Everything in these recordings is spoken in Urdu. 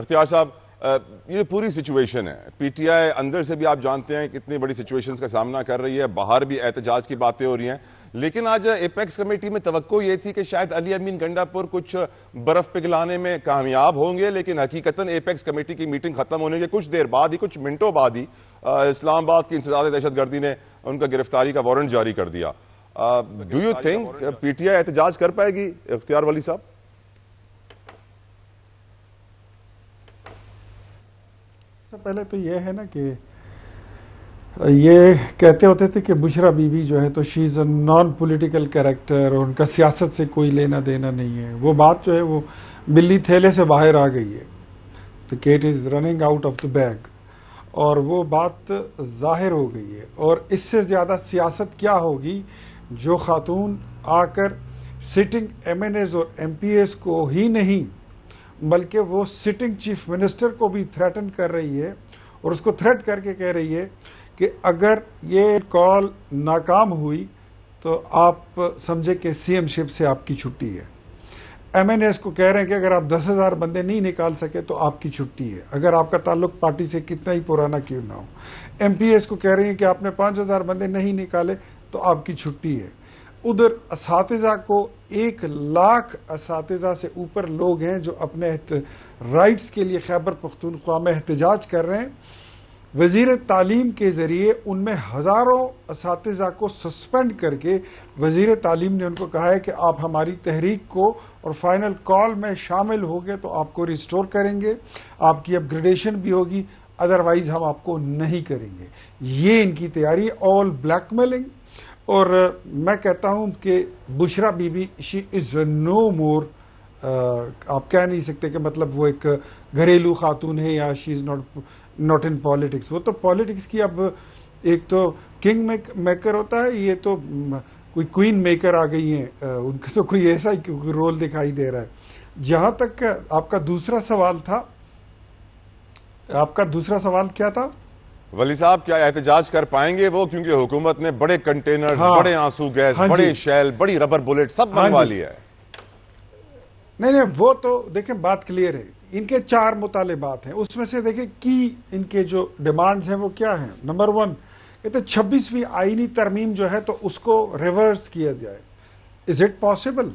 اختیار صاحب یہ پوری سچویشن ہے، پی ٹی آئی اندر سے بھی آپ جانتے ہیں کتنی بڑی سچویشنز کا سامنا کر رہی ہے، باہر بھی احتجاج کی باتیں ہو رہی ہیں، لیکن آج ایپیکس کمیٹی میں توقع یہ تھی کہ شاید علی امین گنڈاپور کچھ برف پگھلانے میں کامیاب ہوں گے، لیکن حقیقتاً ایپیکس کمیٹی کی میٹنگ ختم ہونے کے کچھ دیر بعد ہی، کچھ منٹوں بعد ہی اسلام آباد کی انسداد دہشت گردی نے ان کا گرفتاری کا وارنٹ جاری کر دیا۔ Do you think P T I احتجاج کر پائے گی اختیار ولی صاحب؟ پہلے تو یہ ہے نا کہ یہ کہتے ہوتے تھے کہ بشرا بی بی جو ہے تو شی از اے نان پولیٹیکل کیریکٹر اور ان کا سیاست سے کوئی لینا دینا نہیں ہے، وہ بات جو ہے وہ بلی تھیلے سے باہر آ گئی ہے، the cat is running out of the bag، اور وہ بات ظاہر ہو گئی ہے۔ اور اس سے زیادہ سیاست کیا ہوگی جو خاتون آ کر سٹنگ ایم این ایز اور ایم پی ایز کو ہی نہیں بلکہ وہ سٹنگ چیف منسٹر کو بھی تھریٹن کر رہی ہے، اور اس کو تھریٹ کر کے کہہ رہی ہے کہ اگر یہ کال ناکام ہوئی تو آپ سمجھے کہ سی ایم شپ سے آپ کی چھٹی ہے۔ ایم این ایس کو کہہ رہے ہیں کہ اگر آپ 10,000 بندے نہیں نکال سکے تو آپ کی چھٹی ہے، اگر آپ کا تعلق پارٹی سے کتنا ہی پرانا کیوں نہ ہو۔ ایم پی ایس کو کہہ رہے ہیں کہ آپ نے 5,000 بندے نہیں نکالے تو آپ کی چھٹی ہے۔ ادھر اساتذہ کو 1,00,000 اساتذہ سے اوپر لوگ ہیں جو اپنے رائٹس کے لیے خیبر پختونخوا میں احتجاج کر رہے ہیں۔ وزیر تعلیم کے ذریعے ان میں ہزاروں اساتذہ کو سسپینڈ کر کے وزیر تعلیم نے ان کو کہا ہے کہ آپ ہماری تحریک کو اور فائنل کال میں شامل ہوگے تو آپ کو ریسٹور کریں گے، آپ کی اپ گریڈیشن بھی ہوگی، ادروائز ہم آپ کو نہیں کریں گے۔ یہ ان کی تیاری، آل بلیک میلنگ۔ اور میں کہتا ہوں کہ بشرا بی بی شی از نو مور، آپ کہہ نہیں سکتے کہ مطلب وہ ایک گھریلو خاتون ہے یا شی از ناٹ ان پالیٹکس۔ وہ تو پالیٹکس کی اب ایک تو کنگ میکر ہوتا ہے، یہ تو کوئی کوئین میکر آ گئی ہیں، ان کا تو کوئی ایسا ہی رول دکھائی دے رہا ہے۔ جہاں تک آپ کا دوسرا سوال تھا، آپ کا دوسرا سوال کیا تھا؟ ولی صاحب کیا احتجاج کر پائیں گے وہ، کیونکہ حکومت نے بڑے کنٹینر، بڑے آنسو گیس، بڑے شیل، بڑی ربر بلیٹ سب منگوا لیا ہے؟ نہیں، وہ تو دیکھیں بات کلیئر ہے، ان کے 4 مطالبات ہیں، اس میں سے دیکھیں کی ان کے جو ڈیمانڈز ہیں وہ کیا ہیں۔ نمبر 1 یہ تو 26ویں آئینی ترمیم جو ہے تو اس کو ریورس کیا جائے۔ Is it possible?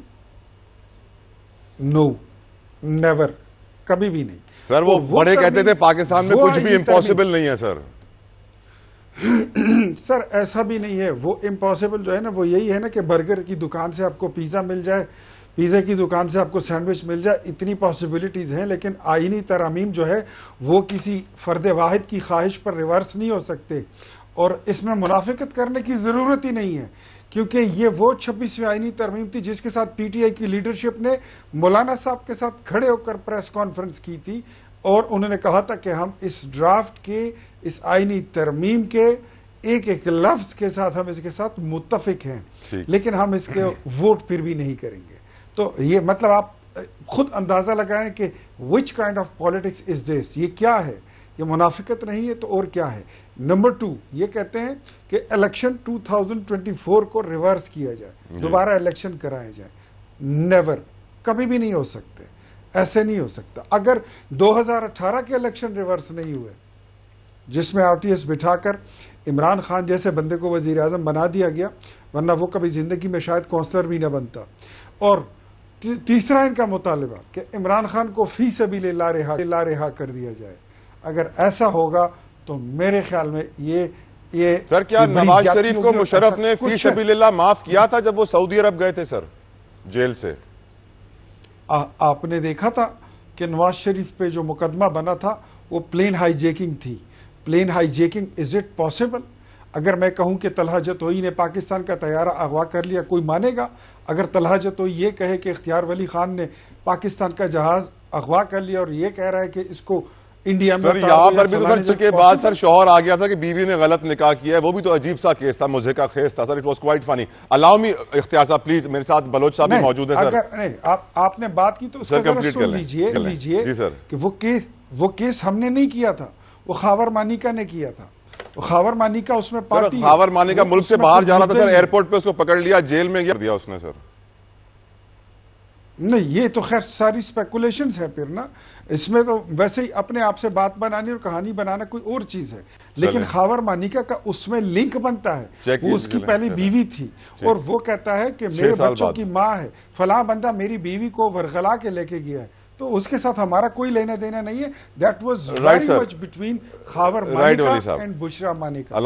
No, never, کبھی بھی نہیں۔ سر وہ بڑے کہتے تھے پاکستان میں کچھ بھی امپاسبل نہیں ہے سر۔ سر ایسا بھی نہیں ہے، وہ امپاسبل جو ہے نا وہ یہی ہے نا کہ برگر کی دکان سے آپ کو پیزا مل جائے، پیزے کی دکان سے آپ کو سینڈوچ مل جائے، اتنی پاسبلٹیز ہیں، لیکن آئینی ترامیم جو ہے وہ کسی فرد واحد کی خواہش پر ریورس نہیں ہو سکتے، اور اس میں منافقت کرنے کی ضرورت ہی نہیں ہے، کیونکہ یہ وہ 26ویں آئینی ترمیم تھی جس کے ساتھ پی ٹی آئی کی لیڈرشپ نے مولانا صاحب کے ساتھ کھڑے ہو کر پریس کانفرنس کی تھی، اور انہوں نے کہا تھا کہ ہم اس ڈرافٹ کے، اس آئینی ترمیم کے ایک ایک لفظ کے ساتھ ہم اس کے ساتھ متفق ہیں، لیکن ہم اس کے ووٹ پھر بھی نہیں کریں گے۔ تو یہ مطلب آپ خود اندازہ لگائیں کہ which kind of politics is this, یہ کیا ہے؟ یہ منافقت نہیں ہے تو اور کیا ہے؟ نمبر 2 یہ کہتے ہیں کہ الیکشن 2024 کو ریورس کیا جائے، دوبارہ الیکشن کرائے جائے۔ نیور، کبھی بھی نہیں ہو سکتے، ایسے نہیں ہو سکتا۔ اگر 2018 کے الیکشن ریورس نہیں ہوئے جس میں آر ٹی ایس بٹھا کر عمران خان جیسے بندے کو وزیر اعظم بنا دیا گیا، ورنہ وہ کبھی زندگی میں شاید کونسلر بھی نہ بنتا۔ اور تیسرا ان کا مطالبہ کہ عمران خان کو فی سبیل اللہ لا رہا کر دیا جائے، اگر ایسا ہوگا تو میرے خیال میں یہ سر کیا نواز شریف کو مشرف نے فی سبیل اللہ معاف کیا تھا جب وہ سعودی عرب گئے تھے سر جیل سے؟ آپ نے دیکھا تھا کہ نواز شریف پہ جو مقدمہ بنا تھا وہ پلین ہائی جیکنگ تھی۔ Plane hijacking, is it possible? اگر میں کہوں کہ طلحہ جتوئی نے پاکستان کا طیارہ اغوا کر لیا، کوئی مانے گا؟ اگر طلحہ جتوئی یہ کہے کہ اختیار ولی خان نے پاکستان کا جہاز اغوا کر لیا اور یہ کہہ رہا ہے کہ اس کو انڈیا میں، سر یہاں پر بھی تو سر کے بعد سر شوہر آ گیا تھا کہ بیوی نے غلط نکاح کیا ہے، وہ بھی تو عجیب سا کیس تھا، مجھے کا خیز تھا سر، اٹ واز کوائٹ فنی۔ الاؤ می اختیار صاحب پلیز، میرے ساتھ بلوچ صاحب بھی موجود ہیں سر۔ آپ نے بات کی تو سر کمپلیٹ کر لیجئے کہ وہ کیس ہم نے نہیں کیا تھا، وہ خاور مانیکا نے کیا تھا۔ خاور مانیکا اس میں پارٹی، خاور مانیکا ملک سے باہر جا رہا تھا سر، ایئرپورٹ پہ اس کو پکڑ لیا، جیل میں دیا اس نے سر۔ نہیں یہ تو خیر ساری اسپیکولیشنز ہے پھر نا، اس میں تو ویسے ہی اپنے آپ سے بات بنانی اور کہانی بنانا کوئی اور چیز ہے، لیکن خاور مانیکا کا اس میں لنک بنتا ہے، وہ اس کی پہلی بیوی تھی اور وہ کہتا ہے کہ میرے بچوں کی ماں ہے، فلاں بندہ میری بیوی کو ورغلا کے لے کے گیا ہے، تو اس کے ساتھ ہمارا کوئی لینا دینا نہیں ہے. That was very much between Khawar Maneka and Bushra Manika.